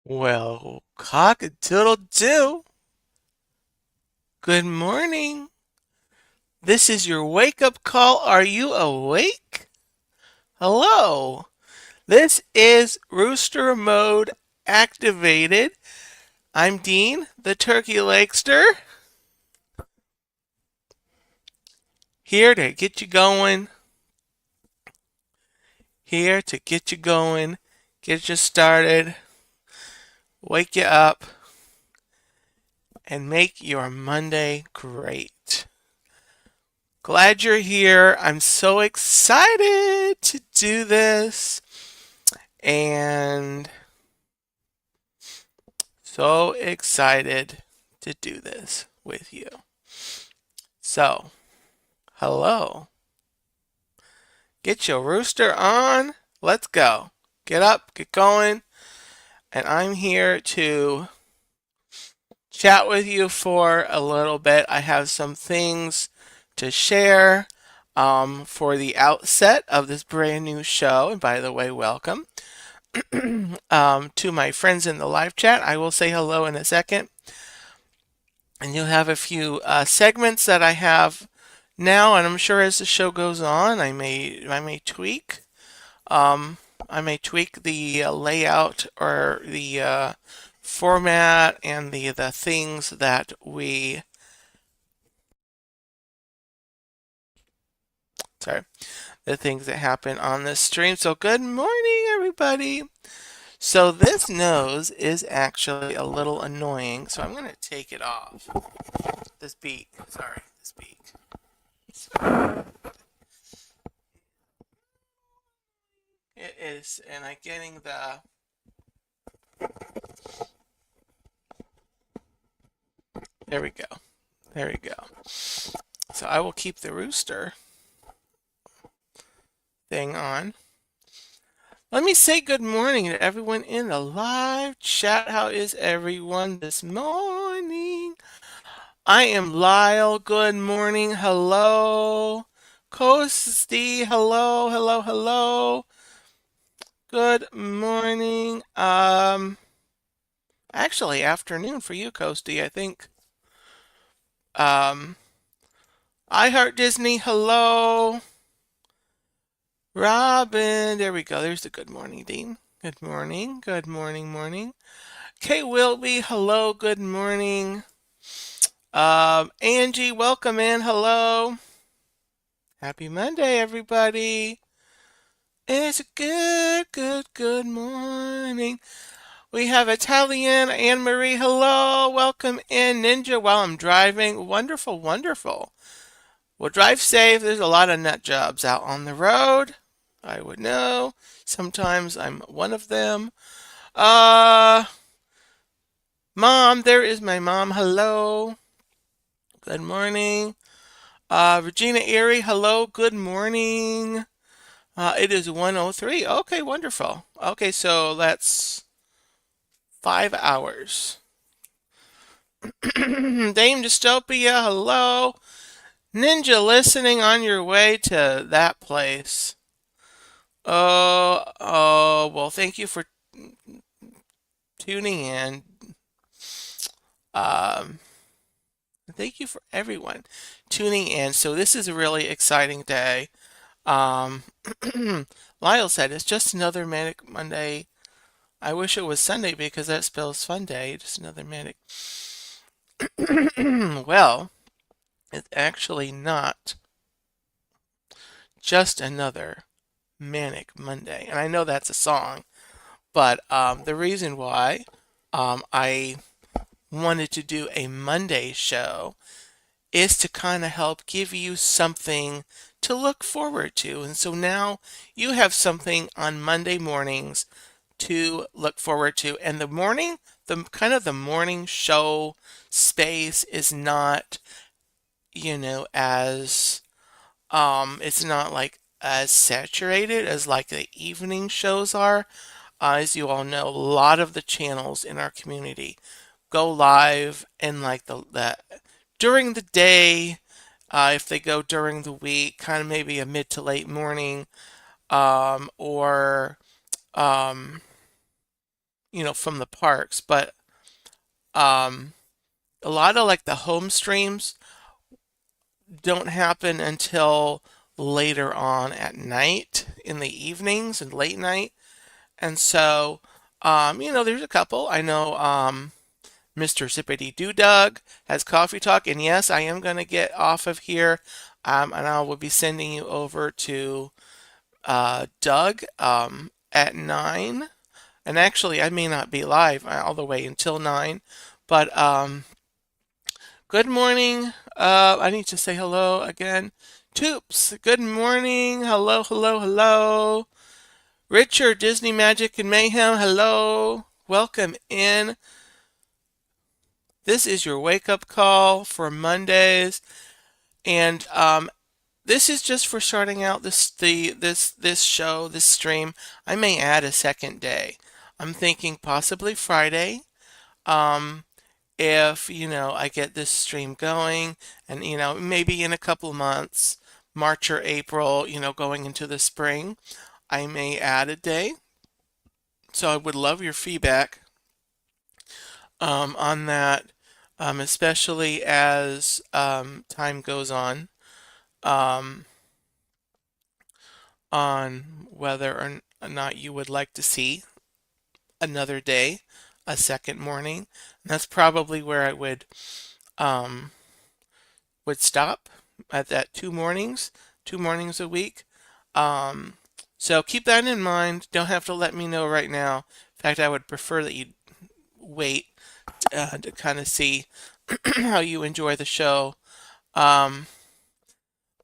Well, cock-a-doodle-doo. Good morning. This is your wake-up call. Are you awake? Hello. This is Rooster Mode Activated. I'm Dean, the Turkey Lakester, here to get you going, here to get you going, get you started, wake you up, and make your Monday great. Glad you're here. I'm so excited to do this and so excited to do this with you. So, hello. Get your rooster on. Let's go. Get up, get going. And I'm here to chat with you for a little bit. I have some things to share for the outset of this brand new show. And by the way, welcome. To my friends in the live chat. I will say hello in a second. And you'll have a few segments that I have now, and I'm sure as the show goes on, I may tweak. Um, I may tweak the layout or the format and the things that we sorry the things that happen on this stream. So good morning, everybody. So this nose is actually a little annoying, so I'm going to take it off. This beak, sorry, this beak. It is, and I'm getting the. There we go. There we go. So I will keep the rooster thing on. Let me say good morning to everyone in the live chat. How is everyone this morning? I am Lyle. Good morning. Hello. Coasty. Hello. Hello. Hello. Good morning. Actually, afternoon for you, Coasty. I think. Um, I Heart Disney. Hello. Robin. There we go. There's the good morning, Dean. Good morning. Good morning. Morning. Kay Wilby. Hello. Good morning. Angie, welcome in. Hello. Happy Monday, everybody. It's a good morning. We have Italian Anne Marie. Hello. Welcome in. Ninja while I'm driving. Wonderful, wonderful. Well, drive safe. There's a lot of nut jobs out on the road. I would know. Sometimes I'm one of them. Uh, Mom, there is my mom. Hello. Good morning. Regina Erie, hello. Good morning. It is 1:03. Okay, wonderful. Okay, so that's 5 hours. Dame Dystopia, hello. Ninja listening on your way to that place. Well, thank you for tuning in. Um, Thank you for everyone tuning in. So this is a really exciting day. Um, Lyle said it's just another manic Monday. I wish it was Sunday because that spells fun day. Just another manic. Well, it's actually not just another manic Monday. And I know that's a song, but the reason why I wanted to do a Monday show is to kind of help give you something to look forward to. And so now you have something on Monday mornings to look forward to. And the kind of the morning show space is not, as it's not like as saturated as like the evening shows are. As you all know, a lot of the channels in our community go live in like the during the day. If they go during the week, kind of maybe a mid to late morning, or um, from the parks, but um, a lot of like the home streams don't happen until later on at night in the evenings and late night. And so, there's a couple. I know Mr. Zippity Doo Dug has Coffee Talk, and yes, I am going to get off of here, and I will be sending you over to Doug at 9. And actually, I may not be live all the way until 9, but good morning. I need to say hello again. Toops, good morning. Hello, hello, hello. Richard, Disney Magic and Mayhem, hello. Welcome in. This is your wake-up call for Mondays, and this is just for starting out this show, this stream. I may add a second day. I'm thinking possibly Friday. Um, if I get this stream going, and maybe in a couple of months, March or April, going into the spring, I may add a day. So I would love your feedback on that, especially as time goes um, on whether or not you would like to see another day, a second morning. And that's probably where I um, would stop at that two mornings a week. Um, so keep that in mind. Don't have to let me know right now. In fact, I would prefer that you wait to kind of see how you enjoy the show. Um,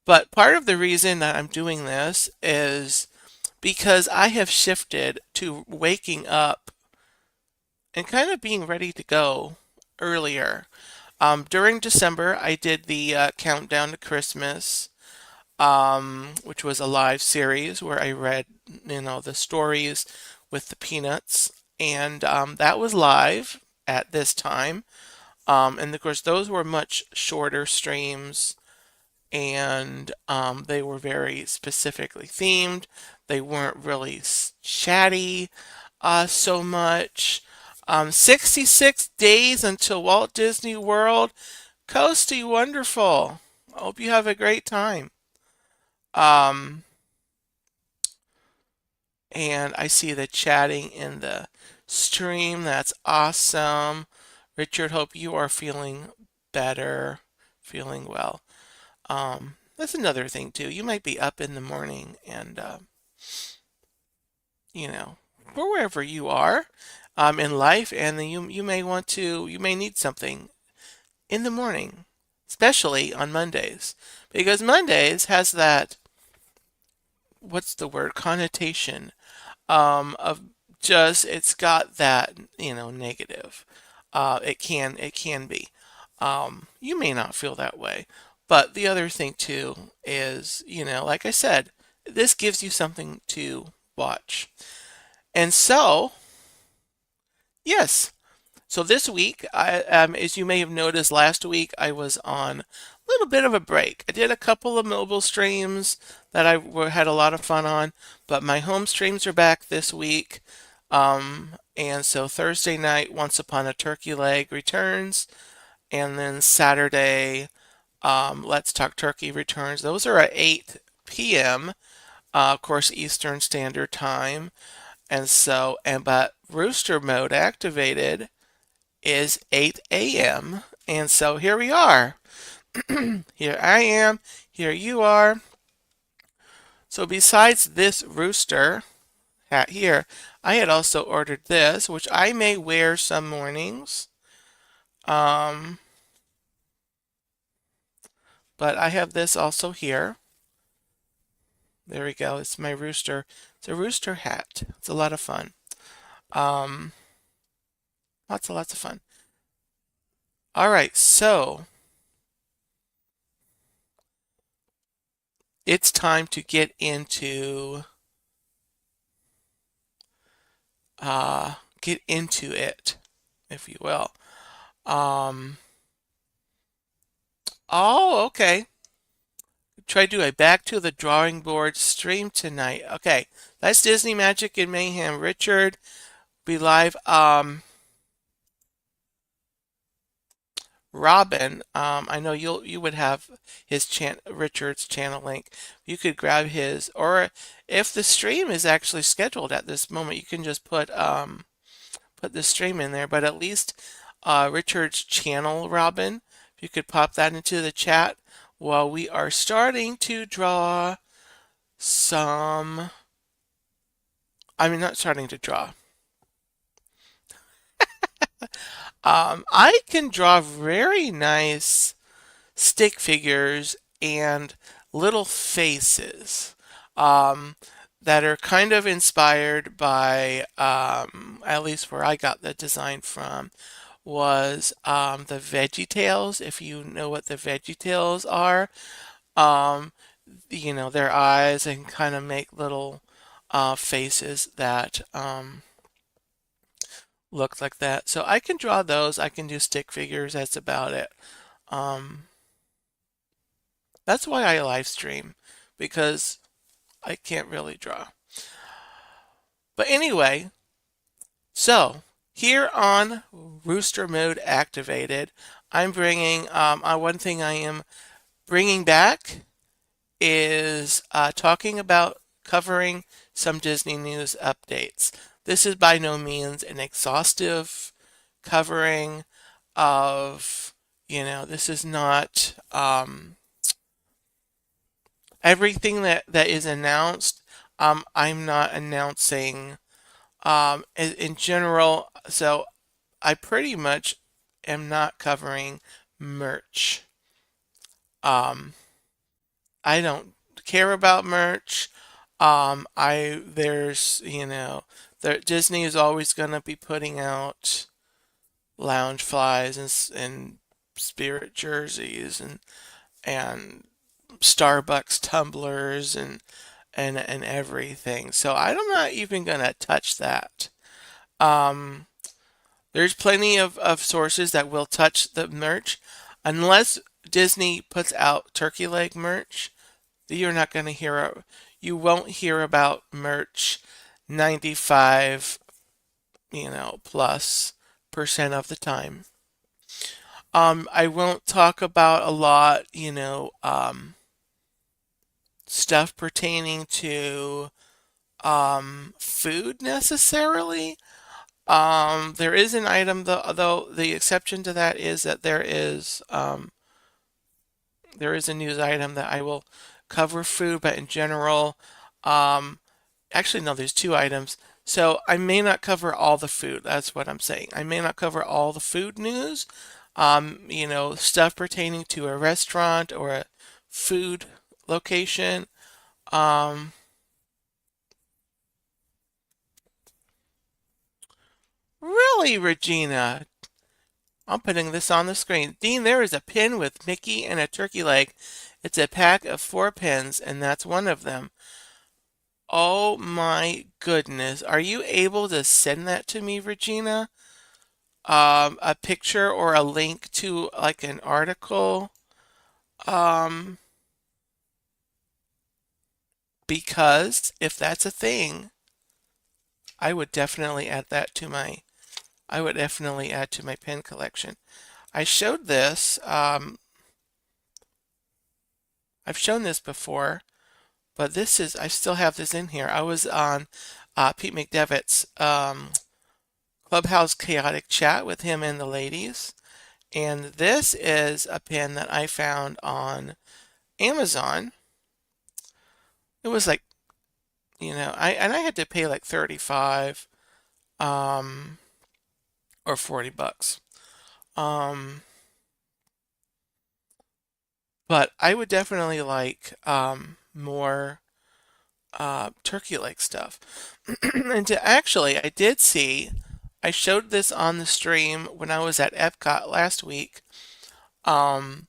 but part of the reason that I'm doing this is because I have shifted to waking up and kind of being ready to go earlier. During December, I did the countdown to Christmas, which was a live series where I read, the stories with the Peanuts, and that was live at this time. And of course, those were much shorter streams, and they were very specifically themed. They weren't really chatty so much. 66 days until Walt Disney World. Coasty, wonderful. I hope you have a great time. Um, and I see the chatting in the stream. That's awesome. Richard, hope you are feeling better, feeling well. That's another thing too. You might be up in the morning and, you know, or wherever you are, in life, and then you may need something in the morning, especially on Mondays, because Mondays has that, what's the word, connotation, of just, it's got that, negative. It can be. You may not feel that way, but the other thing too is, like I said, this gives you something to watch. And so, yes. So this week, as you may have noticed, last week I was on a little bit of a break. I did a couple of mobile streams that had a lot of fun on, but my home streams are back this week. And so Thursday night, Once Upon a Turkey Leg returns, and then Saturday, Let's Talk Turkey returns. Those are at 8 p.m., of course, Eastern Standard Time. And so, but Rooster Mode Activated is 8 a.m. And so here we are. Here I am. Here you are. So besides this rooster hat here, I had also ordered this, which I may wear some mornings. But I have this also here. There we go. It's my rooster. It's a rooster hat. It's a lot of fun. Um, lots of fun. All right, so it's time to get into it, if you will. Um, oh, okay. Try to do a back to the drawing board stream tonight. Okay, that's Disney Magic and Mayhem. Richard, be live. Robin, I know you would have Richard's channel link. You could grab his, or if the stream is actually scheduled at this moment, you can just put the stream in there. But at least Richard's channel, Robin, if you could pop that into the chat while we are starting to draw some. I mean, not starting to draw. I can draw very nice stick figures and little faces um, that are kind of inspired by, at least where I got the design from, was the Veggie Tales. If you know what the Veggie Tales are, um, their eyes and kind of make little faces that look like that. So I can draw those. I can do stick figures. That's about it. Um, that's why I live stream because I can't really draw. But anyway, so here on Rooster Mode Activated, I'm bringing one thing I am bringing back is talking about covering some Disney news updates. This is by no means an exhaustive covering of, this is not everything that is announced. I'm not announcing in general, so I pretty much am not covering merch. I don't care about merch. There's, Disney is always going to be putting out lounge flies and spirit jerseys and Starbucks tumblers and everything. So I'm not even gonna touch that. Um, there's plenty of sources that will touch the merch. Unless Disney puts out turkey leg merch, you're not gonna hear you won't hear about merch 95, plus percent of the time. I won't talk about a lot, stuff pertaining to food necessarily. There is an item though the exception to that is that there is a news item that I will cover food, but in general, um, actually no, there's two items. So I may not cover all the food. That's what I'm saying. I may not cover all the food news. Stuff pertaining to a restaurant or a food location. Um, really, Regina? I'm putting this on the screen. Dean, there is a pin with Mickey and a turkey leg. It's a pack of 4 pins, and that's one of them. Oh my goodness. Are you able to send that to me, Regina? A picture or a link to like an article? Um, because if that's a thing, I would definitely add that to I would definitely add to my pin collection. I showed this, I've shown this before, but I still have this in here. I was on Pete McDevitt's Clubhouse Chaotic Chat with him and the ladies. And this is a pin that I found on Amazon. It was like, I had to pay like 35 um, or $40. Um, but I would definitely like more turkey leg stuff. And I did see, I showed this on the stream when I was at Epcot last week. Um,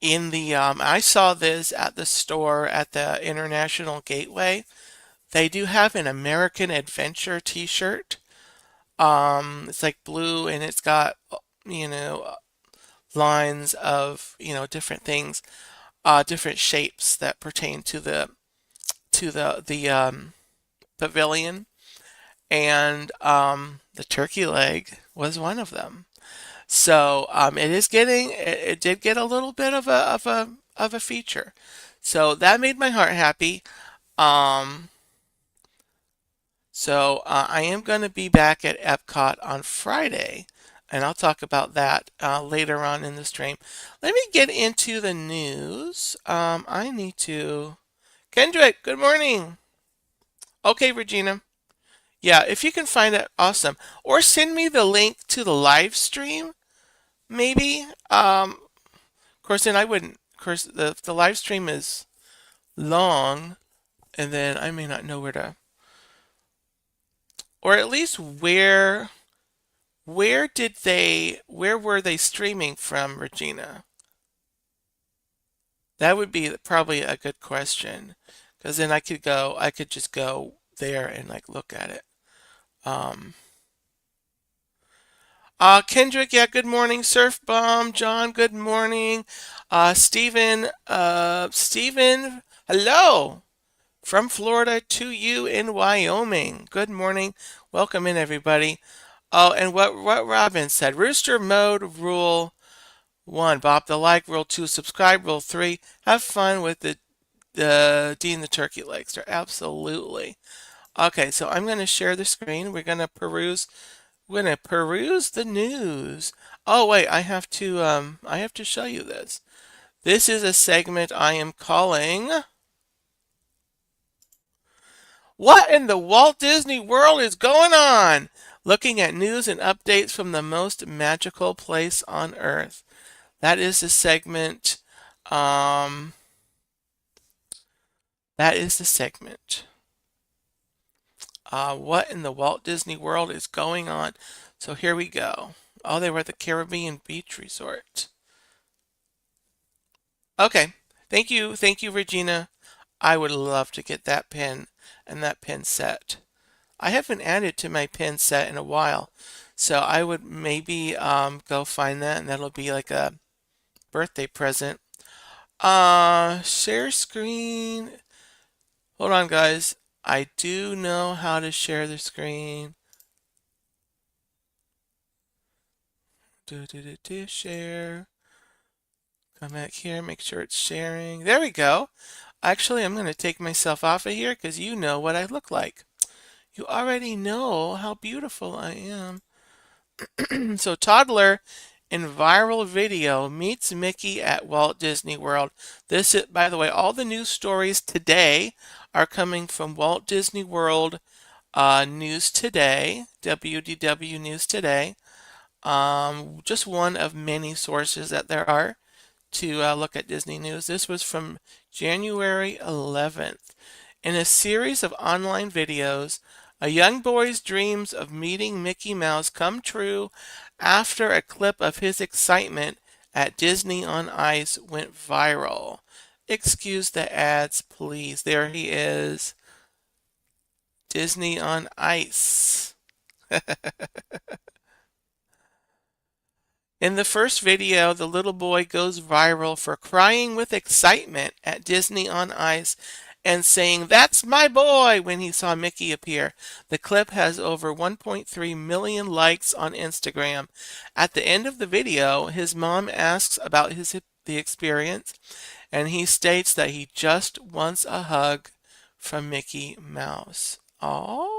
I saw this at the store at the International Gateway. They do have an American Adventure t-shirt. It's like blue and it's got, you know, lines of, different things, different shapes that pertain to the pavilion. and the turkey leg was one of them. So it did get a little bit of a feature. So that made my heart happy. Um, I am going to be back at Epcot on Friday, and I'll talk about that later on in the stream. Let me get into the news. I need to. Kendrick, good morning. Okay, Regina. Yeah, if you can find it, awesome. Or send me the link to the live stream, maybe. Of course, then I wouldn't. Of course, the live stream is long, and then I may not know where to, or at least where were they streaming from, Regina? That would be probably a good question, because then I could just go there and like look at it. Um, Kendrick, yeah, good morning. Surf Bomb, John, good morning. Stephen, hello from Florida to you in Wyoming. Good morning. Welcome in, everybody. Oh, and what Robin said, Rooster Mode Rule 1, bop the like, Rule 2, subscribe, Rule 3, have fun with the Dean the Turkey Legs. They're absolutely. Okay, so I'm going to share the screen. We're gonna peruse the news. Oh wait, I have to show you this. This is a segment I am calling What in the Walt Disney World is going on? Looking at news and updates from the most magical place on earth. That is the segment. Um, that is the segment. What in the Walt Disney World is going on? So here we go. Oh, they were at the Caribbean Beach Resort. Okay. Thank you, Regina. I would love to get that pin and that pin set. I haven't added to my pin set in a while, so I would maybe go find that, and that'll be like a birthday present. Share screen. Hold on, guys. I do know how to share the screen. Share. Come back here, make sure it's sharing. There we go. Actually, I'm going to take myself off of here because you know what I look like. You already know how beautiful I am. So, toddler in viral video meets Mickey at Walt Disney World. This is, by the way, all the news stories today are coming from Walt Disney World News Today, WDW News Today. Just one of many sources that there are to look at Disney news. This was from January 11th. In a series of online videos, a young boy's dreams of meeting Mickey Mouse come true after a clip of his excitement at Disney on Ice went viral. Excuse the ads, please. There he is. Disney on Ice. In the first video, the little boy goes viral for crying with excitement at Disney on Ice and saying, "That's my boy," when he saw Mickey appear. The clip has over 1.3 million likes on Instagram. At the end of the video, his mom asks about the experience, and he states that he just wants a hug from Mickey Mouse. Aww.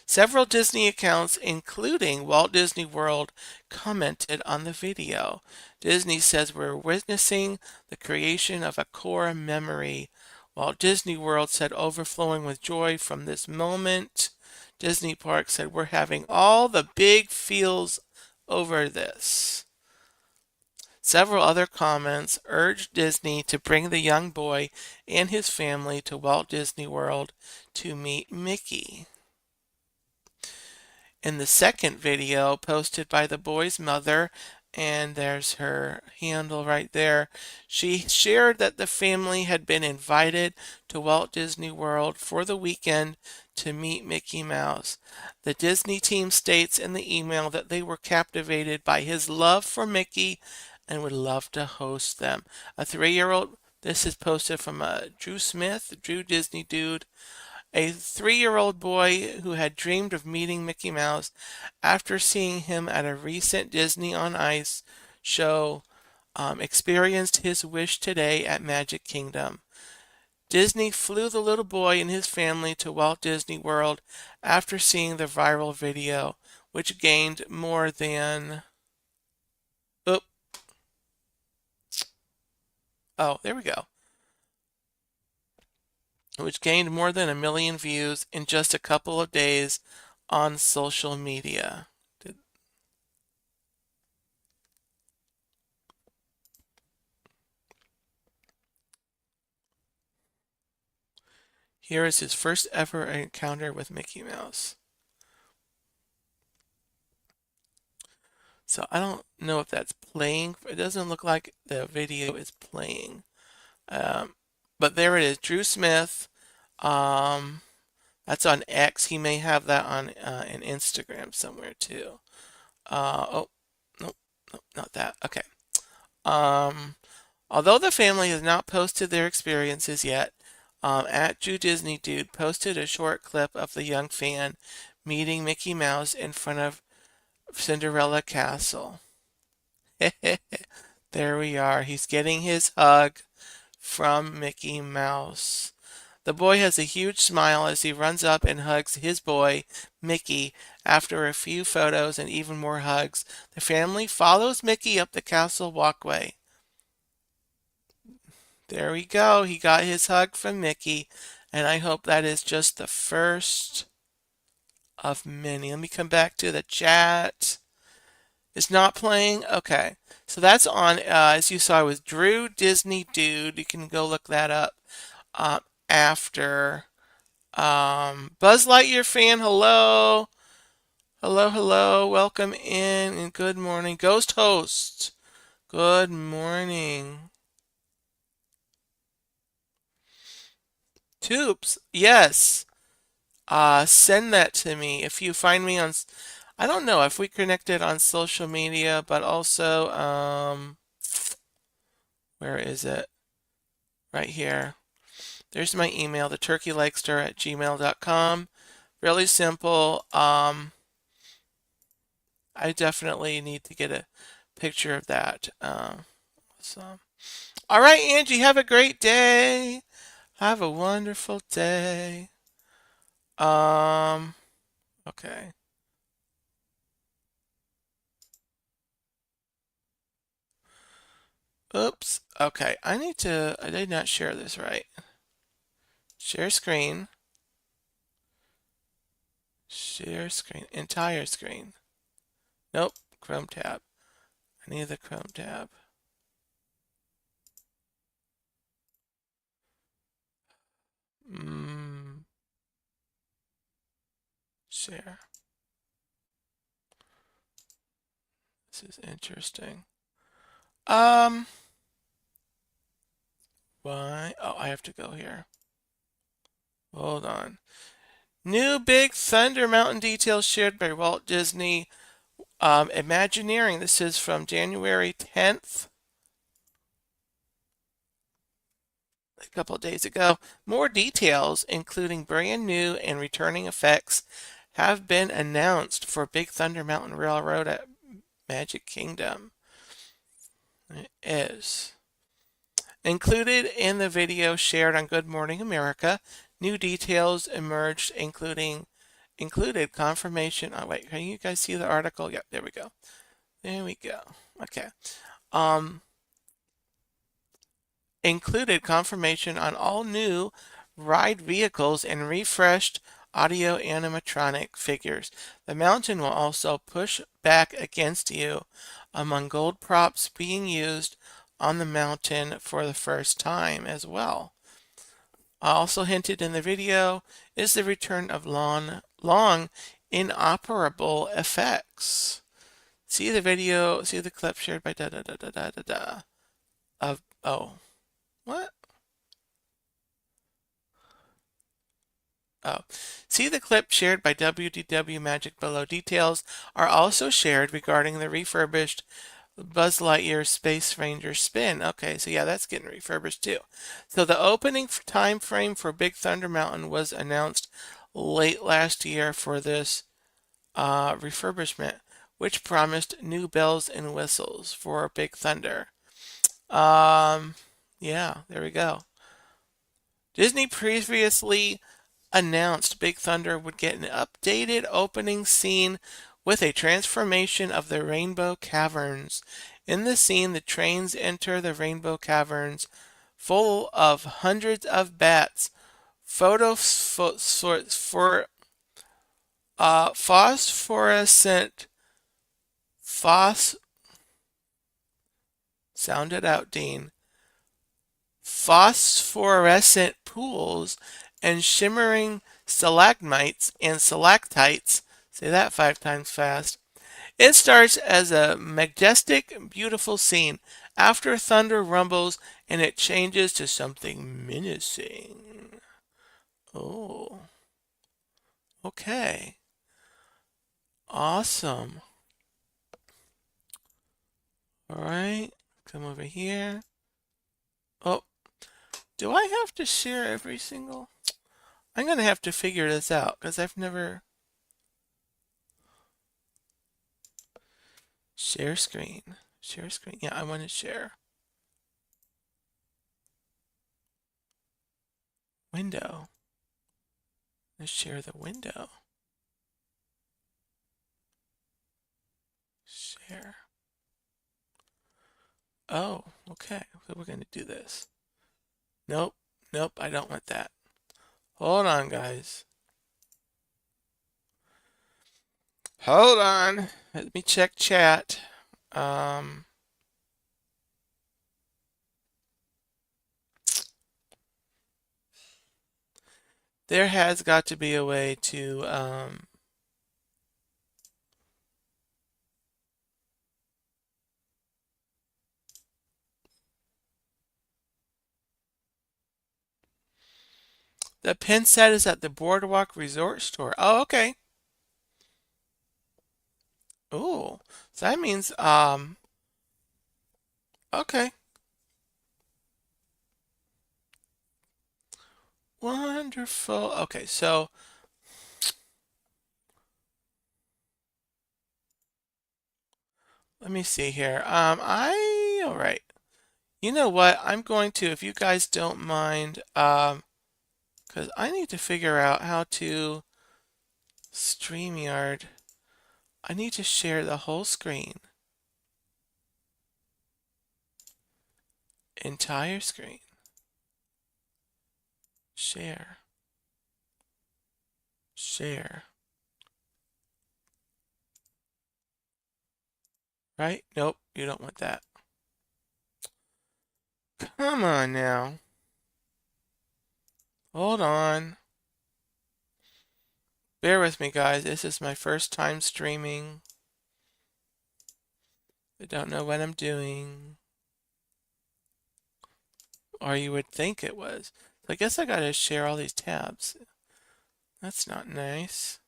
Several Disney accounts, including Walt Disney World, commented on the video. Disney says we're witnessing the creation of a core memory. Walt Disney World said overflowing with joy from this moment. Disney Park said we're having all the big feels over this. Several other comments urged Disney to bring the young boy and his family to Walt Disney World to meet Mickey. In the second video posted by the boy's mother, and there's her handle right there, she shared that the family had been invited to Walt Disney World for the weekend to meet Mickey Mouse. The Disney team states in the email that they were captivated by his love for Mickey and would love to host them. A 3-year-old, this is posted from Drew Smith, Drew Disney Dude, A 3-year-old boy who had dreamed of meeting Mickey Mouse after seeing him at a recent Disney on Ice show experienced his wish today at Magic Kingdom. Disney flew the little boy and his family to Walt Disney World after seeing the viral video, which gained more than... Oh, oh, there we go. Which gained more than 1 million views in just a couple of days on social media. Here is his first ever encounter with Mickey Mouse. So I don't know if that's playing. It doesn't look like the video is playing. But there it is, Drew Smith. That's on X. He may have that on an Instagram somewhere too. Oh, nope, nope, not that. Okay. Although the family has not posted their experiences yet, at Drew Disney Dude posted a short clip of the young fan meeting Mickey Mouse in front of Cinderella Castle. There we are. He's getting his hug from Mickey Mouse. The boy has a huge smile as he runs up and hugs his boy, Mickey. After a few photos and even more hugs, the family follows Mickey up the castle walkway. There we go. He got his hug from Mickey, and I hope that is just the first of many. Let me come back to the chat. It's not playing? Okay. So that's on, as you saw, with Drew Disney Dude. You can go look that up after. Buzz Lightyear fan, hello. Hello, hello. Welcome in and good morning. Ghost Host, good morning. Tubes, yes. Send that to me if you find me on. I don't know if we connected on social media, but also, where is it? Right here. There's my email, theturkeylakestar@gmail.com. Really simple. I definitely need to get a picture of that. So, all right, Angie, have a great day. Have a wonderful day. Okay. Oops. Okay, I did not share this right. Share screen. Share screen. Entire screen. Nope. Chrome tab. I need the Chrome tab. Share. This is interesting. Why? Oh, I have to go here. Hold on. New Big Thunder Mountain details shared by Walt Disney Imagineering. This is from January 10th. A couple days ago. More details, including brand new and returning effects, have been announced for Big Thunder Mountain Railroad at Magic Kingdom. It is. Included in the video shared on Good Morning America, new details emerged, included confirmation. Oh wait, can you guys see the article? Yep, there we go. There we go. Okay. Included confirmation on all new ride vehicles and refreshed audio animatronic figures. The mountain will also push back against you among gold props being used on the mountain for the first time as well. Also hinted in the video is the return of long inoperable effects. See the video, see the clip shared by oh, what? Oh, see the clip shared by WDW Magic below. Details are also shared regarding the refurbished Buzz Lightyear Space Ranger spin. Okay, so yeah, that's getting refurbished too. So the opening time frame for Big Thunder Mountain was announced late last year for this refurbishment, which promised new bells and whistles for Big Thunder. Um, yeah, there we go. Disney previously announced Big Thunder would get an updated opening scene with a transformation of the Rainbow Caverns. In the scene, the trains enter the Rainbow Caverns full of hundreds of bats. Phosphorescent phos sound it out, Dean. Phosphorescent pools and shimmering stalagmites and stalactites. Say that 5 times fast. It starts as a majestic, beautiful scene. After thunder rumbles and it changes to something menacing. Oh, okay. Awesome. All right, come over here. Oh, do I have to share every single? I'm going to have to figure this out because I've never... Share screen. Share screen. Yeah, I want to share. Window. Let's share the window. Share. Oh, okay. So we're going to do this. Nope. Nope, I don't want that. Hold on, guys. Hold on. Let me check chat. There has got to be a way to the pin set is at the Boardwalk Resort store. Oh, okay. Ooh. So that means okay. Wonderful. Okay, so let me see here. All right. You know what? I'm going to, if you guys don't mind, because I need to figure out how to StreamYard. I need to share the whole screen. Entire screen. Share. Share. Right? Nope, you don't want that. Come on now. Hold on. Bear with me, guys. This is my first time streaming. I don't know what I'm doing. Or you would think it was. So I guess I gotta share all these tabs. That's not nice.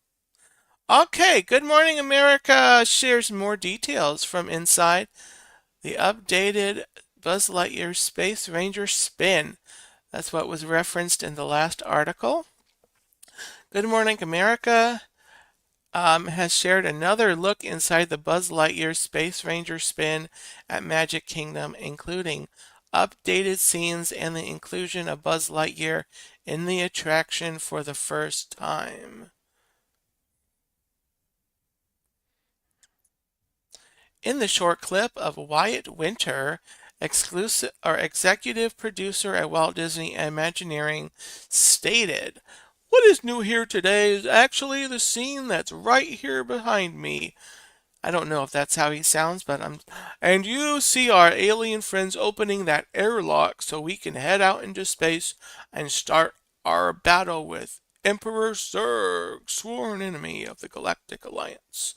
Okay, Good Morning America shares more details from inside the updated Buzz Lightyear Space Ranger spin. That's what was referenced in the last article. Good Morning America has shared another look inside the Buzz Lightyear Space Ranger spin at Magic Kingdom, including updated scenes and the inclusion of Buzz Lightyear in the attraction for the first time. In the short clip of Wyatt Winter, exclusive or executive producer at Walt Disney Imagineering, stated, "What is new here today is actually the scene that's right here behind me." I don't know if that's how he sounds, but and you see our alien friends opening that airlock so we can head out into space and start our battle with Emperor Zurg, sworn enemy of the Galactic Alliance.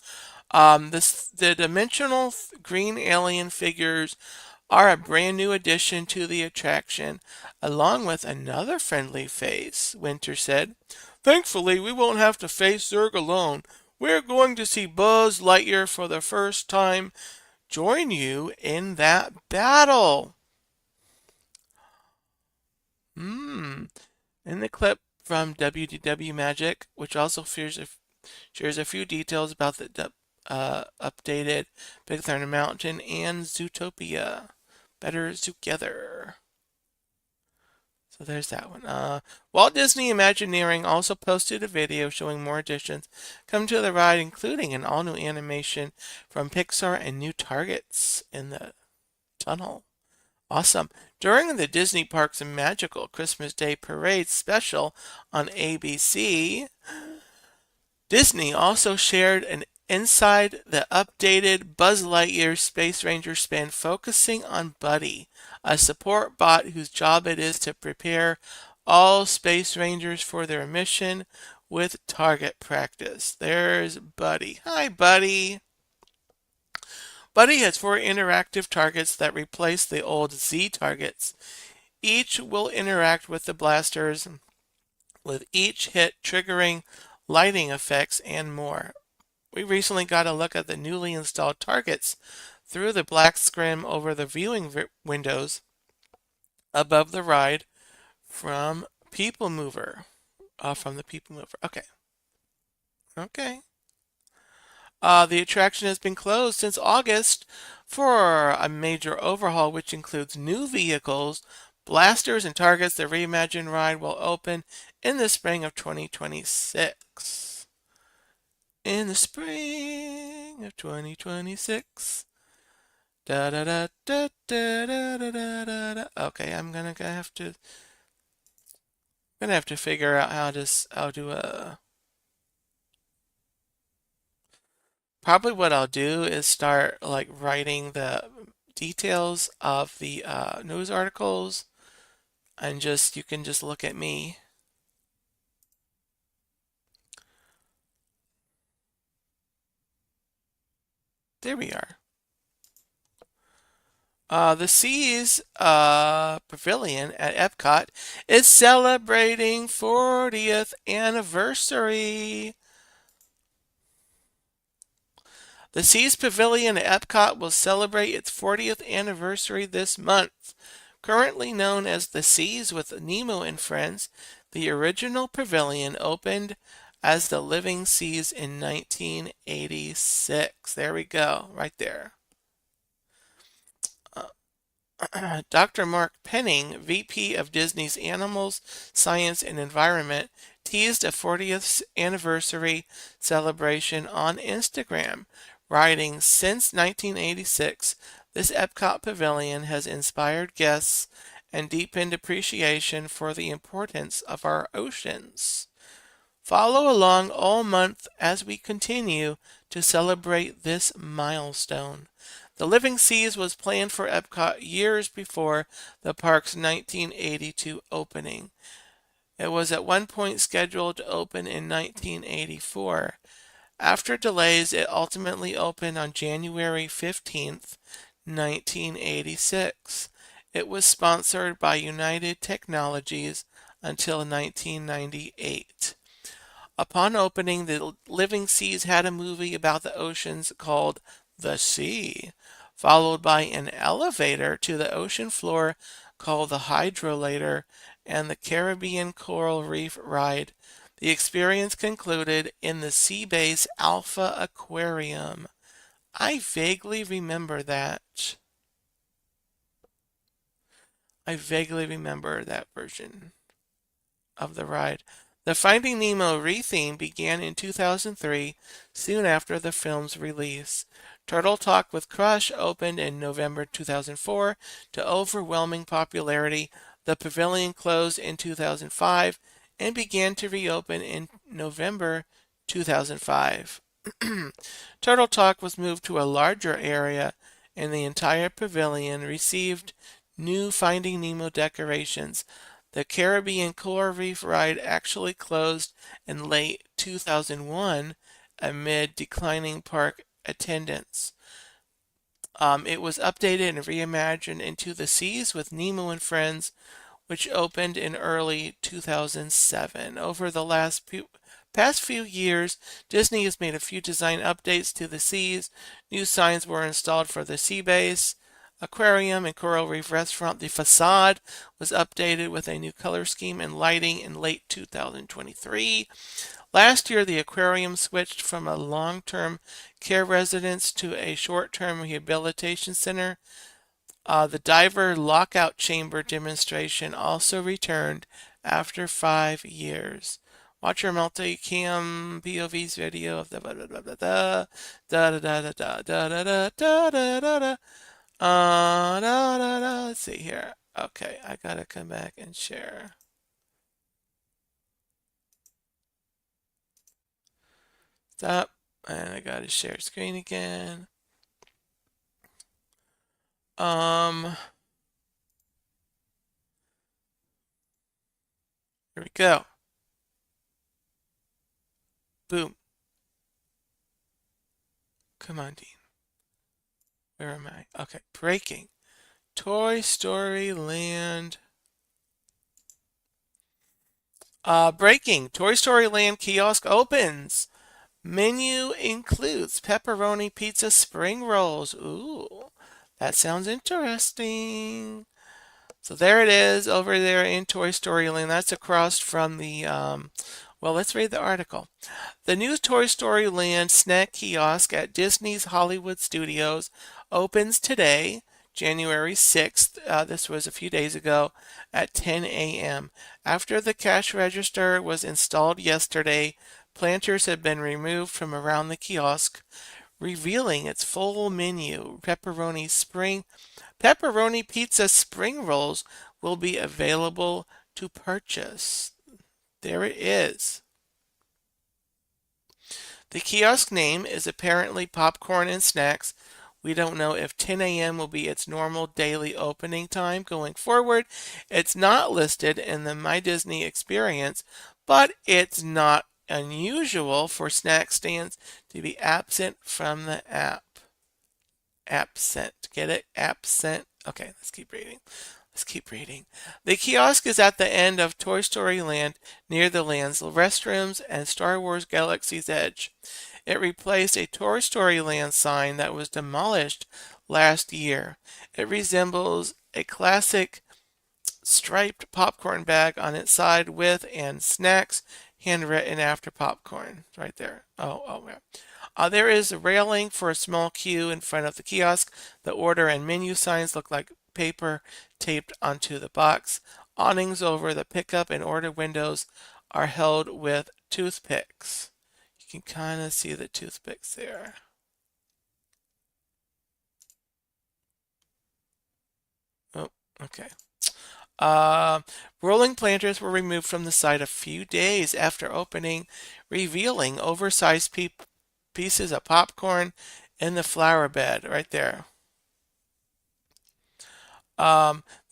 The dimensional green alien figures are a brand new addition to the attraction, along with another friendly face, Winter said. "Thankfully, we won't have to face Zurg alone. We're going to see Buzz Lightyear for the first time join you in that battle. In the clip from WDW Magic, which also shares a few details about the updated Big Thunder Mountain and Zootopia. Better Together. So there's that one. Walt Disney Imagineering also posted a video showing more additions come to the ride, including an all-new animation from Pixar and new targets in the tunnel. Awesome. During the Disney Parks and Magical Christmas Day Parade special on ABC, Disney also shared an inside the updated Buzz Lightyear Space Ranger spin focusing on Buddy, a support bot whose job it is to prepare all Space Rangers for their mission with target practice. There's Buddy. Hi, Buddy. Buddy has 4 interactive targets that replace the old Z targets. Each will interact with the blasters, with each hit triggering lighting effects and more. We recently got a look at the newly installed targets through the black screen over the viewing windows above the ride from People Mover. From the People Mover. Okay. Okay. The attraction has been closed since August for a major overhaul, which includes new vehicles, blasters, and targets. The reimagined ride will open in the spring of 2026. In the spring of 2026. Da da da da da da da da da. Okay, I'm gonna have to figure out how to probably what I'll do is start like writing the details of the news articles, and you can just look at me. There we are. The Seas Pavilion at Epcot is celebrating 40th anniversary. The Seas Pavilion at Epcot will celebrate its 40th anniversary this month. Currently known as the Seas with Nemo and Friends, the original pavilion opened as the Living Seas in 1986. There we go, right there. Dr. Mark Penning, VP of Disney's Animals, Science, and Environment, teased a 40th anniversary celebration on Instagram, writing, "Since 1986, this Epcot pavilion has inspired guests and deepened appreciation for the importance of our oceans. Follow along all month as we continue to celebrate this milestone." The Living Seas was planned for Epcot years before the park's 1982 opening. It was at one point scheduled to open in 1984. After delays, it ultimately opened on January 15th, 1986. It was sponsored by United Technologies until 1998. Upon opening, the Living Seas had a movie about the oceans called The Sea, followed by an elevator to the ocean floor called the Hydrolator and the Caribbean Coral Reef Ride. The experience concluded in the Sea Base Alpha Aquarium. I vaguely remember that. I vaguely remember that version of the ride. The Finding Nemo re-theme began in 2003, soon after the film's release. Turtle Talk with Crush opened in November 2004 to overwhelming popularity. The pavilion closed in 2005 and began to reopen in November 2005. Turtle Talk was moved to a larger area, and the entire pavilion received new Finding Nemo decorations. The Caribbean Coral Reef ride actually closed in late 2001 amid declining park attendance. It was updated and reimagined into the Seas with Nemo and Friends, which opened in early 2007. Over the last Past few years, Disney has made a few design updates to the seas. New signs were installed for the sea base, aquarium, and coral reef restaurant. The facade was updated with a new color scheme and lighting in late 2023. Last year, the aquarium switched from a long-term care residence to a short-term rehabilitation center. The diver lockout chamber demonstration also returned after 5 years. Watch our multi-cam POV's video of the blah blah blah blah da da da da da da da da da da da da da da da. Let's see here. Okay, I gotta come back and share. Stop, and I gotta share screen again. Here we go. Boom. Come on, Dean. Where am I? Okay, breaking. Toy Story Land. Breaking. Toy Story Land kiosk opens. Menu includes pepperoni pizza spring rolls. Ooh, that sounds interesting. So there it is over there in Toy Story Land. That's across from the, well, let's read the article. The new Toy Story Land snack kiosk at Disney's Hollywood Studios opens today, January 6th. This was a few days ago at 10 a.m. After the cash register was installed yesterday, planters have been removed from around the kiosk, revealing its full menu. Pepperoni pizza spring rolls will be available to purchase. There it is. The kiosk name is apparently Popcorn and Snacks. We don't know if 10 a.m. will be its normal daily opening time going forward. It's not listed in the My Disney experience, but it's not unusual for snack stands to be absent from the app. Absent. Get it? Absent. Okay, let's keep reading. Let's keep reading. The kiosk is at the end of Toy Story Land near the land's restrooms and Star Wars Galaxy's Edge. It replaced a Toy Story Land sign that was demolished last year. It resembles a classic striped popcorn bag on its side with and snacks handwritten after popcorn. Right there. Yeah. There is a railing for a small queue in front of the kiosk. The order and menu signs look like paper taped onto the box. Awnings over the pickup and order windows are held with toothpicks. You can kind of see the toothpicks there. Oh, okay. Rolling planters were removed from the site a few days after opening, revealing oversized pieces of popcorn in the flower bed right there.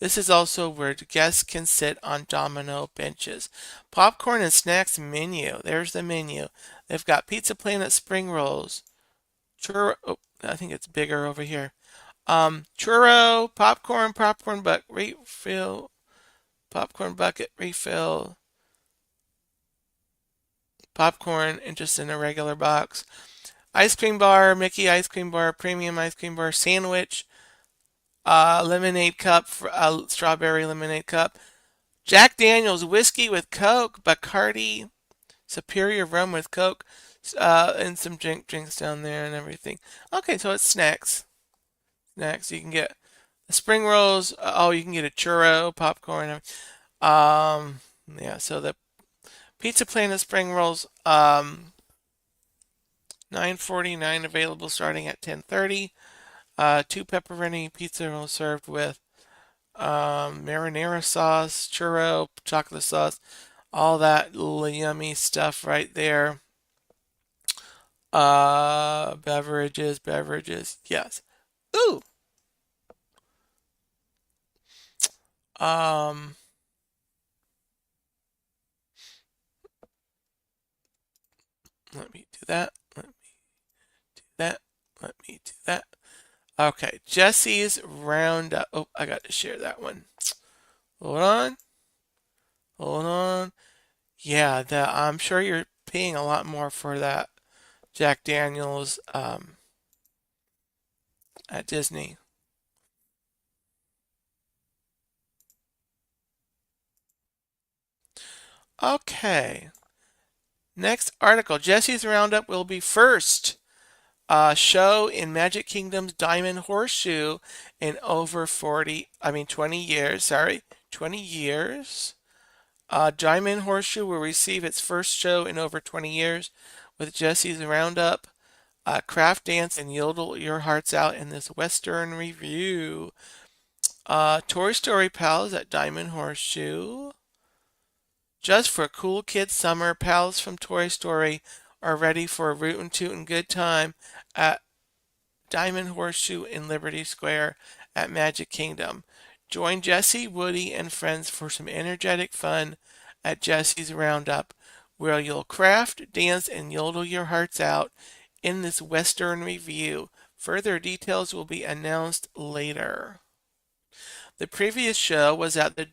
This is also where guests can sit on domino benches. Popcorn and snacks menu. There's the menu. They've got Pizza Planet spring rolls. Churro. Oh, I think it's bigger over here. Churro, popcorn bucket refill, popcorn bucket refill, popcorn and just in a regular box. Ice cream bar, Mickey ice cream bar, premium ice cream bar, sandwich, lemonade cup, strawberry lemonade cup, Jack Daniel's whiskey with Coke, Bacardi, Superior rum with Coke, and some drinks down there and everything. Okay, so it's snacks. Snacks. You can get the spring rolls. You can get a churro, popcorn. Yeah. So the Pizza Planet spring rolls, $9.49 available starting at 10:30. 2 pepperoni pizza rolls served with marinara sauce, churro, chocolate sauce, all that yummy stuff right there. Beverages, yes. Ooh. Let me do that. Let me do that. Let me do that. Okay, Jesse's Roundup. Oh, I got to share that one. Hold on. Hold on. Yeah, I'm sure you're paying a lot more for that Jack Daniels at Disney. Okay. Next article. Jesse's Roundup will be first show in Magic Kingdom's Diamond Horseshoe in over 20 years. Sorry, 20 years. Diamond Horseshoe will receive its first show in over 20 years with Jesse's Roundup. Craft, dance, and yodel your hearts out in this Western review. Toy Story Pals at Diamond Horseshoe. Just for cool kids summer, pals from Toy Story are ready for a rootin' tootin' good time at Diamond Horseshoe in Liberty Square at Magic Kingdom. Join Jesse, Woody, and friends for some energetic fun at Jesse's Roundup, where you'll craft, dance, and yodel your hearts out in this Western review. Further details will be announced later. The previous show was at the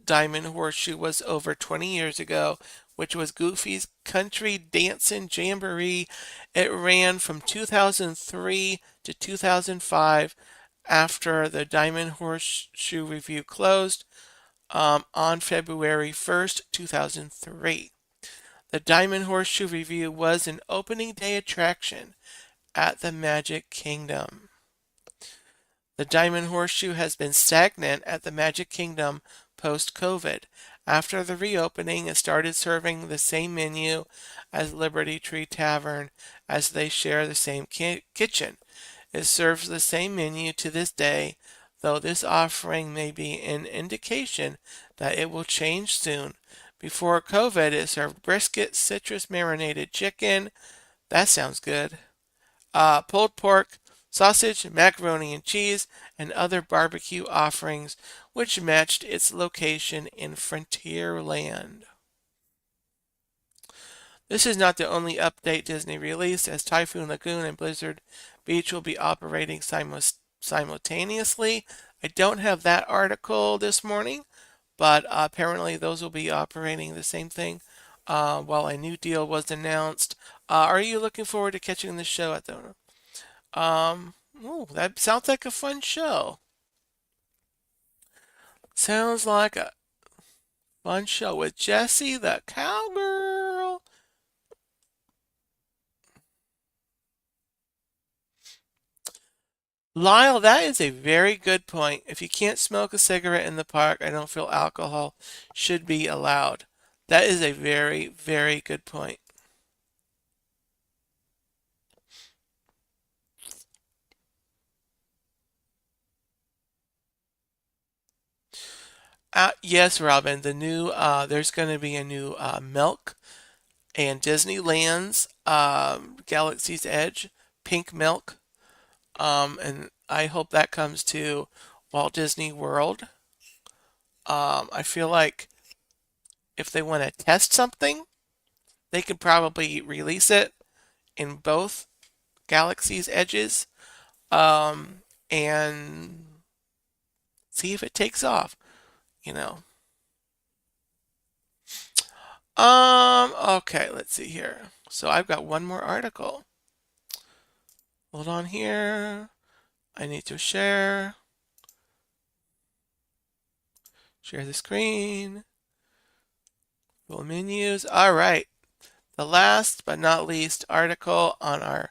Diamond Horseshoe was over 20 years ago, which was Goofy's Country Dancin' Jamboree. It ran from 2003 to 2005 after the Diamond Horseshoe Review closed on February 1st, 2003. The Diamond Horseshoe Review was an opening day attraction at the Magic Kingdom. The Diamond Horseshoe has been stagnant at the Magic Kingdom post-COVID. After the reopening, it started serving the same menu as Liberty Tree Tavern, as they share the same kitchen. It serves the same menu to this day, though this offering may be an indication that it will change soon. Before COVID, it served brisket, citrus marinated chicken. That sounds good. Pulled pork, sausage, macaroni and cheese, and other barbecue offerings, which matched its location in Frontierland. This is not the only update Disney released, as Typhoon Lagoon and Blizzard Beach will be operating simultaneously. I don't have that article this morning, but apparently those will be operating the same thing while a new deal was announced. Are you looking forward to catching the show at the that sounds like a fun show. Sounds like a fun show with Jessie the cowgirl. Lyle, that is a very good point. If you can't smoke a cigarette in the park, I don't feel alcohol should be allowed. That is a very, very good point. Yes, Robin, there's going to be a new milk and Disneyland's Galaxy's Edge pink milk. And I hope that comes to Walt Disney World. I feel like if they want to test something, they could probably release it in both Galaxy's Edges and see if it takes off, you know. Okay, let's see here. So I've got one more article. Hold on here. I need to share. Share the screen. Full menus. All right. The last but not least article on our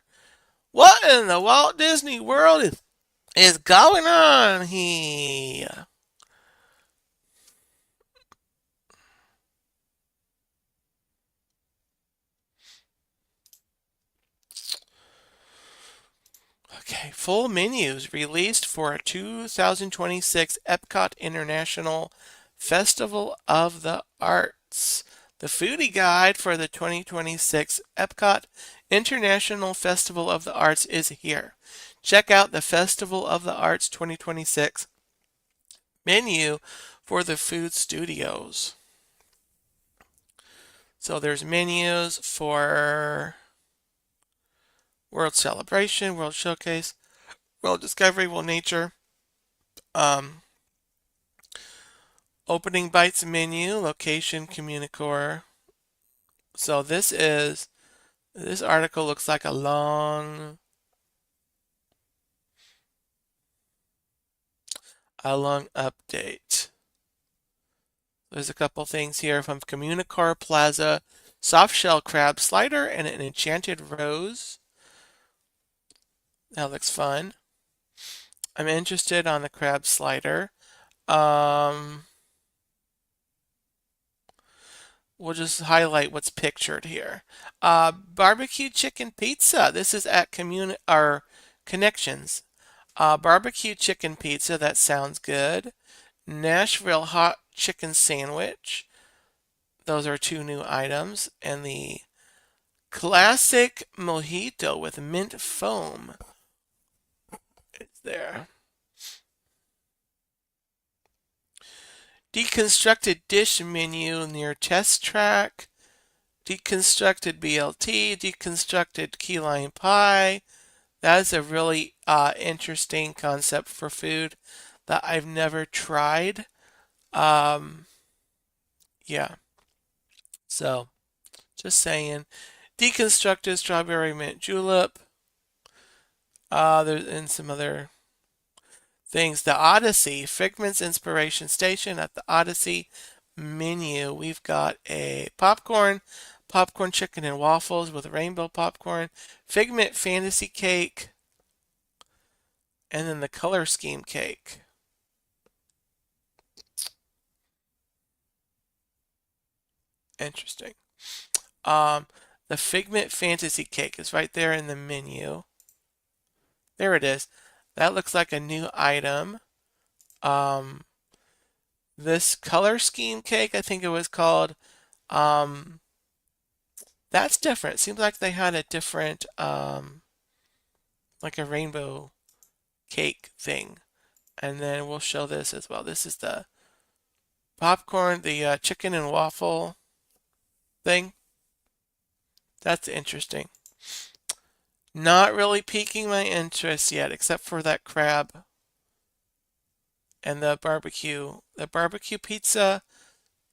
What in the Walt Disney World is going on here? Okay, full menus released for 2026 Epcot International Festival of the Arts. The foodie guide for the 2026 Epcot International Festival of the Arts is here. Check out the Festival of the Arts 2026 menu for the food studios. So there's menus for World Celebration, World Showcase, World Discovery, World Nature, um, Opening bites menu, location, Communicore. So this article looks like a long update. There's a couple things here from Communicore Plaza, soft shell crab slider, and an enchanted rose. That looks fun. I'm interested on the crab slider. We'll just highlight what's pictured here. Barbecue chicken pizza. This is at Connections. Barbecue chicken pizza. That sounds good. Nashville hot chicken sandwich. Those are two new items. And the classic mojito with mint foam. It's there. Deconstructed dish menu near test track. Deconstructed BLT. Deconstructed key lime pie. That is a really interesting concept for food that I've never tried. Yeah. So, just saying. Deconstructed strawberry mint julep. There's and some other things. The Odyssey, Figment's Inspiration Station at the Odyssey menu. We've got a popcorn chicken and waffles with rainbow popcorn, Figment Fantasy Cake, and then the color scheme cake. Interesting. The Figment Fantasy Cake is right there in the menu. There it is. That looks like a new item. This color scheme cake, I think it was called. That's different. Seems like they had a different, like a rainbow cake thing. And then we'll show this as well. This is the popcorn, the chicken and waffle thing. That's interesting. Not really piquing my interest yet, except for that crab and the barbecue. The barbecue pizza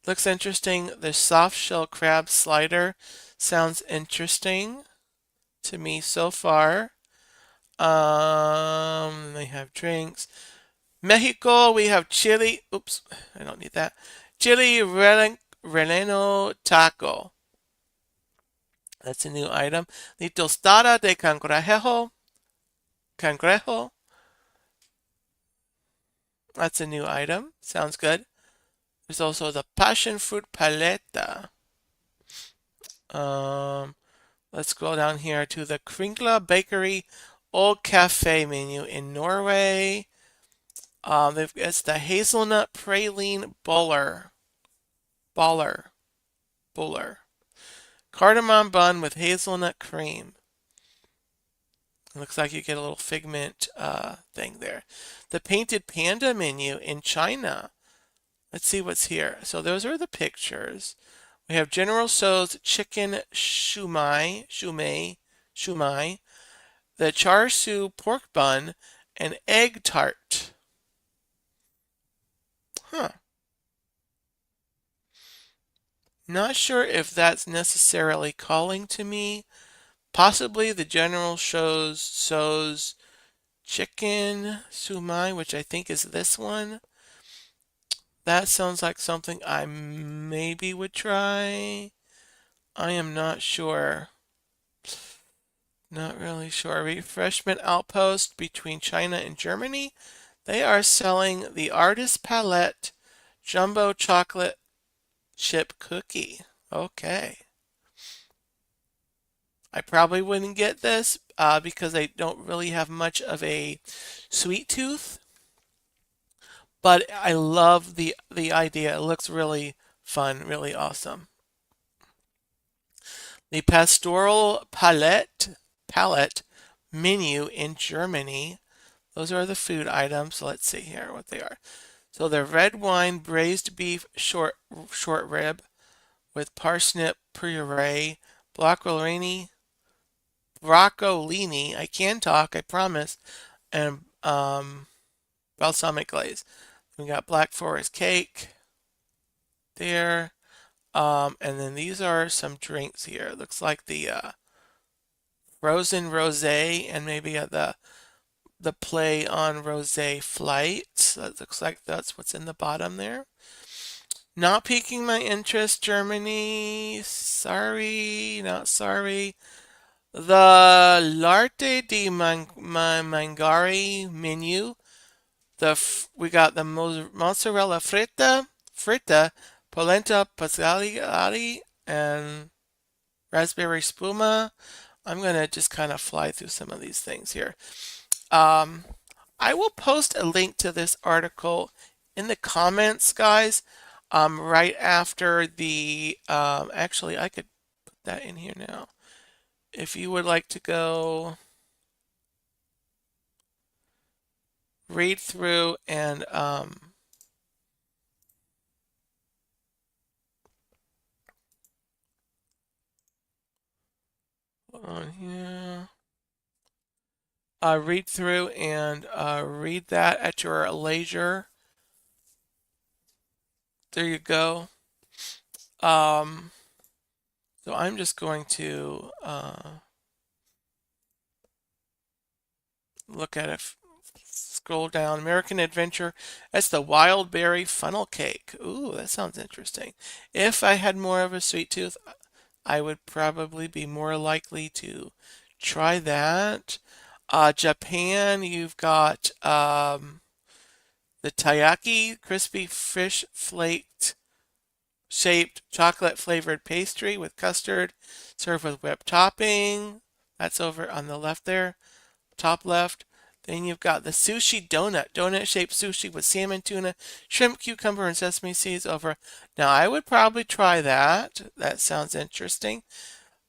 looks interesting. The soft shell crab slider sounds interesting to me so far. They have drinks. Mexico, we have chili. Oops, I don't need that. Chili relleno taco. That's a new item. The tostada de cangrejo. Cangrejo. That's a new item. Sounds good. There's also the passion fruit paleta. Let's go down here to the Kringla Bakery Old Cafe menu in Norway. It's the hazelnut praline Buller. Cardamom bun with hazelnut cream. It looks like you get a little figment thing there. The painted panda menu in China. Let's see what's here. So those are the pictures. We have General Tso's chicken shumai, the char siu pork bun, and egg tart. Huh. Not sure if that's necessarily calling to me. Possibly the General Tso's chicken shumai, which I think is this one. That sounds like something I maybe would try. I am not sure. Not really sure. Refreshment Outpost between China and Germany. They are selling the Artist Palette Jumbo Chocolate Chip Cookie. Okay. I probably wouldn't get this because I don't really have much of a sweet tooth. But I love the idea. It looks really fun, really awesome. The Pastoral Palette menu in Germany. Those are the food items. Let's see here what they are. So the red wine braised beef short rib with parsnip puree, broccolini. I can talk, I promise, and balsamic glaze. We got Black Forest cake. there. And then these are some drinks here. It looks like the frozen rosé and maybe the play on rosé flight. So that looks like that's what's in the bottom there. Not piquing my interest, Germany. Sorry, not sorry. The L'Arte di Mangari menu. We got the mozzarella fritta, polenta pascali, and raspberry spuma. I'm gonna just kind of fly through some of these things here. Um, I will post a link to this article in the comments, guys. Right after the actually, I could put that in here now. If you would like to go read through and on here. Read through and read that at your leisure. There you go. Um, so I'm just going to look at it. Scroll down. American Adventure. That's the wild berry funnel cake. Ooh, that sounds interesting. If I had more of a sweet tooth, I would probably be more likely to try that. Japan, you've got the taiyaki, crispy fish flaked shaped chocolate flavored pastry with custard, served with whipped topping. That's over on the left there, top left. Then you've got the sushi donut shaped sushi with salmon, tuna, shrimp, cucumber, and sesame seeds over. Now, I would probably try that. That sounds interesting.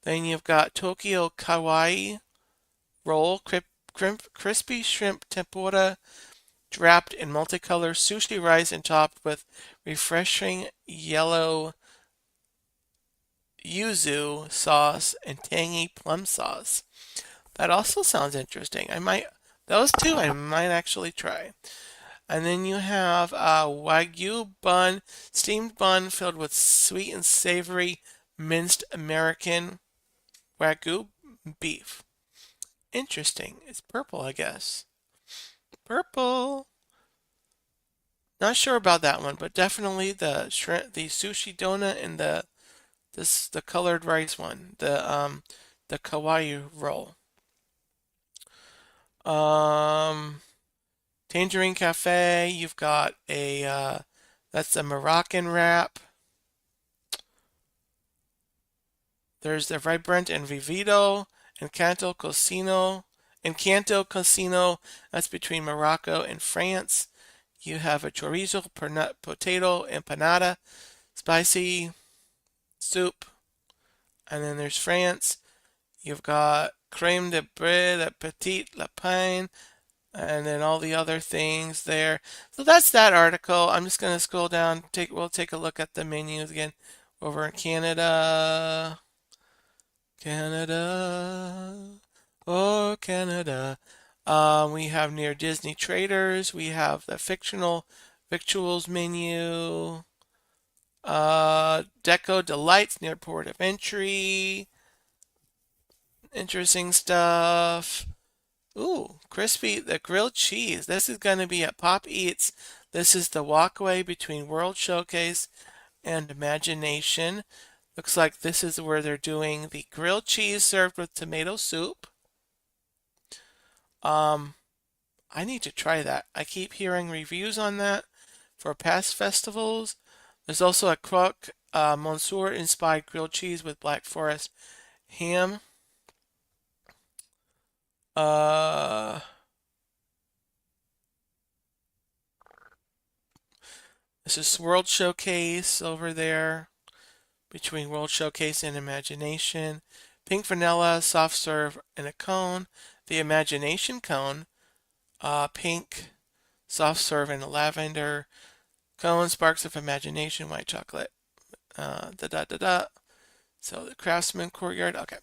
Then you've got Tokyo Kawaii roll, crispy shrimp tempura wrapped in multicolor sushi rice and topped with refreshing yellow yuzu sauce and tangy plum sauce. That also sounds interesting. Those two I might actually try. And then you have a Wagyu bun, steamed bun filled with sweet and savory minced American Wagyu beef. Interesting. It's purple, I guess. Purple. Not sure about that one, but definitely the shrimp, the sushi donut, and the colored rice one, the kawaii roll. Um, Tangerine Cafe, you've got a that's a Moroccan wrap. There's the Vibrant and Vivido and Canto Cocino. And Canto Cocino, that's between Morocco and France. You have a chorizo, potato, empanada, spicy soup. And then there's France. You've got creme de brie, le petit lapin, and then all the other things there. So that's that article. I'm just going to scroll down. We'll take a look at the menus again over in Canada. Canada. Oh, Canada. We have near Disney Traders. We have the fictional victuals menu. Deco Delights near Port of Entry. Interesting stuff. Ooh, crispy, the grilled cheese. This is going to be at Pop Eats. This is the walkway between World Showcase and Imagination. Looks like this is where they're doing the grilled cheese served with tomato soup. I need to try that. I keep hearing reviews on that for past festivals. There's also a croque monsieur inspired grilled cheese with Black Forest ham. Uh, this is World Showcase over there between World Showcase and Imagination. Pink vanilla, soft serve in a cone. The Imagination cone, pink, soft serve in a lavender cone. Sparks of Imagination, white chocolate. Da da da da. So the Craftsman Courtyard. Okay,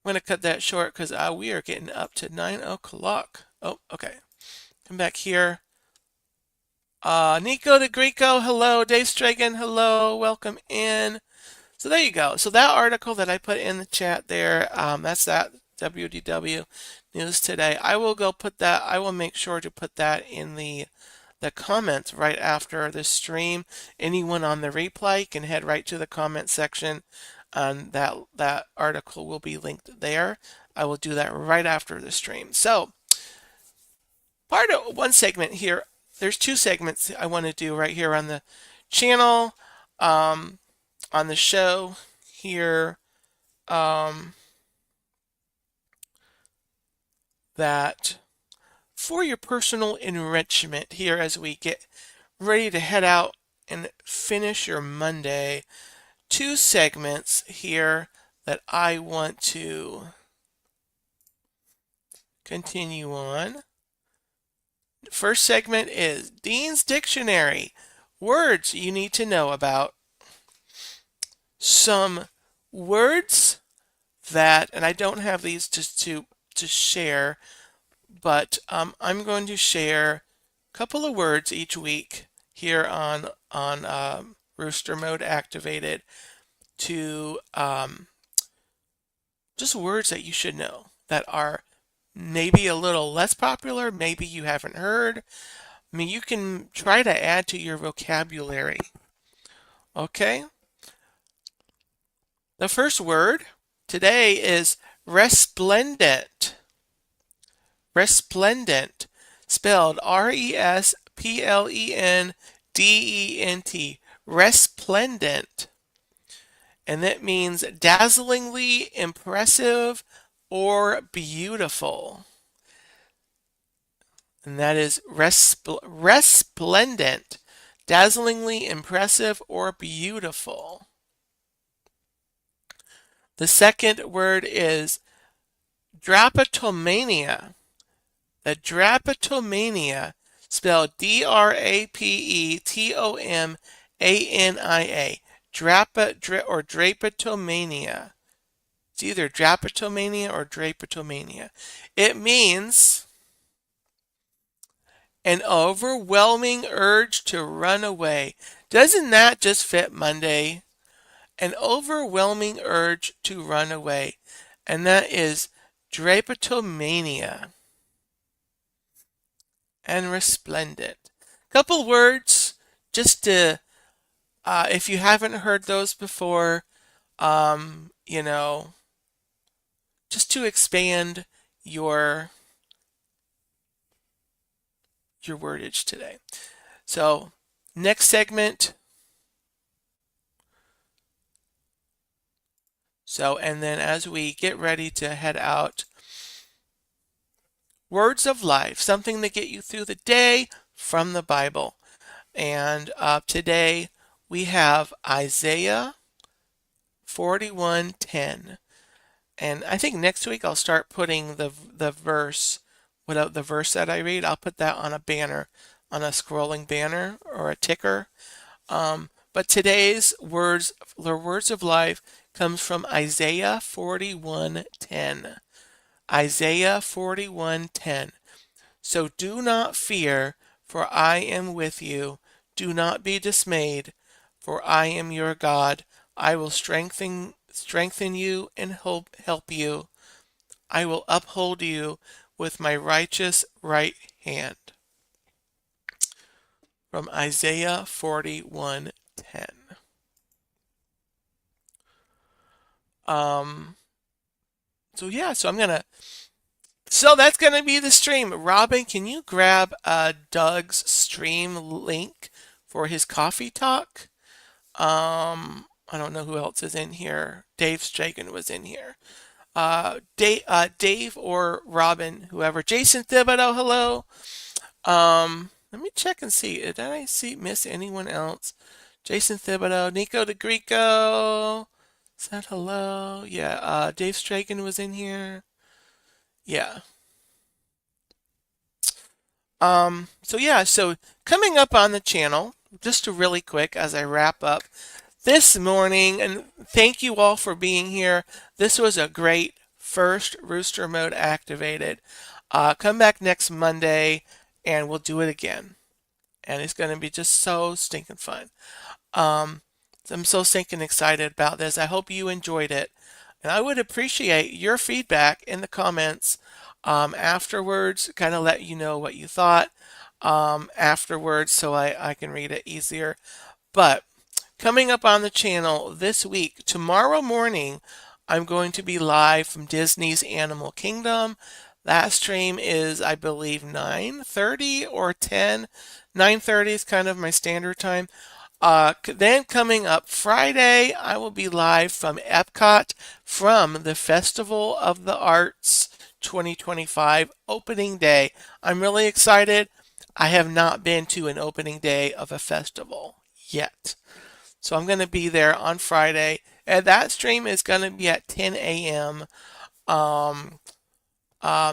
I'm gonna cut that short because we are getting up to 9 o'clock. Oh, okay. Come back here. Nico the Greco, hello. Dave Stragan, hello. Welcome in. So there you go. So that article that I put in the chat there, that's that WDW News Today. I will go put that, I will make sure to put that in the comments right after the stream. Anyone on the replay can head right to the comment section and that article will be linked there. I will do that right after the stream. So part of one segment here, there's two segments I want to do right here on the channel, on the show here, that for your personal enrichment here as we get ready to head out and finish your Monday. Two segments here that I want to continue on. First segment is Dean's Dictionary. Words you need to know about. Some words that, and I don't have these just to share, but I'm going to share a couple of words each week here on Rooster Mode Activated to just words that you should know that are maybe a little less popular, maybe you haven't heard. I mean, you can try to add to your vocabulary. Okay? The first word today is resplendent. Resplendent, spelled R-E-S-P-L-E-N-D-E-N-T. Resplendent. And that means dazzlingly impressive or beautiful. And that is resplendent, dazzlingly impressive or beautiful. The second word is drapetomania. The drapetomania, spelled D-R-A-P-E-T-O-M-A-N-I-A. Or drapetomania. It's either drapetomania or drapetomania. It means an overwhelming urge to run away. Doesn't that just fit Monday? An overwhelming urge to run away. And that is drapetomania. And resplendent. Couple words just to, if you haven't heard those before, you know, just to expand your wordage today. So next segment. So, and then as we get ready to head out, words of life, something to get you through the day from the Bible. And today we have Isaiah 41:10. And I think next week I'll start putting the verse, the verse that I read, I'll put that on a banner, on a scrolling banner or a ticker. But today's words, the words of life, comes from Isaiah 41:10. Isaiah 41:10. So do not fear, for I am with you. Do not be dismayed, for I am your God. I will strengthen you and help you. I will uphold you with my righteous right hand. From Isaiah 41:10. So yeah, so that's gonna be the stream. Robin, can you grab Doug's stream link for his coffee talk? I don't know who else is in here. Dave Stragan was in here. Dave or Robin, whoever. Jason Thibodeau, hello. Let me check and see. Did I miss anyone else? Jason Thibodeau, Nico the Greco. Said hello. Yeah, Dave Stragan was in here. Yeah. So coming up on the channel, just really quick as I wrap up this morning, and thank you all for being here. This was a great first Rooster Mode Activated. Come back next Monday and we'll do it again. and it's going to be just so stinking fun. Um, I'm so stinking excited about this. I hope you enjoyed it. And I would appreciate your feedback in the comments afterwards, kind of let you know what you thought afterwards so I can read it easier. But coming up on the channel this week, tomorrow morning, I'm going to be live from Disney's Animal Kingdom. That stream is, I believe, 9:30 or 10. 9:30 is kind of my standard time. Then coming up Friday, I will be live from Epcot from the Festival of the Arts 2025 opening day. I'm really excited. I have not been to an opening day of a festival yet. So I'm going to be there on Friday. And that stream is going to be at 10 a.m.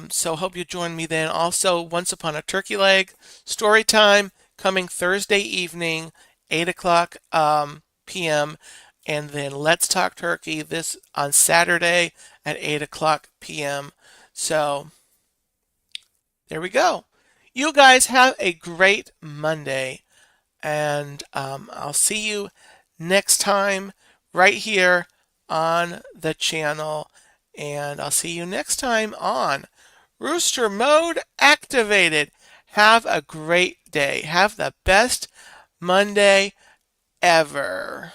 So hope you join me then. Also, Once Upon a Turkey Leg story time coming Thursday evening, 8 o'clock p.m. And then Let's Talk Turkey this on Saturday at 8 o'clock p.m. So there we go. You guys have a great Monday. And I'll see you next time right here on the channel. And I'll see you next time on Rooster Mode Activated. Have a great day. Have the best Monday ever.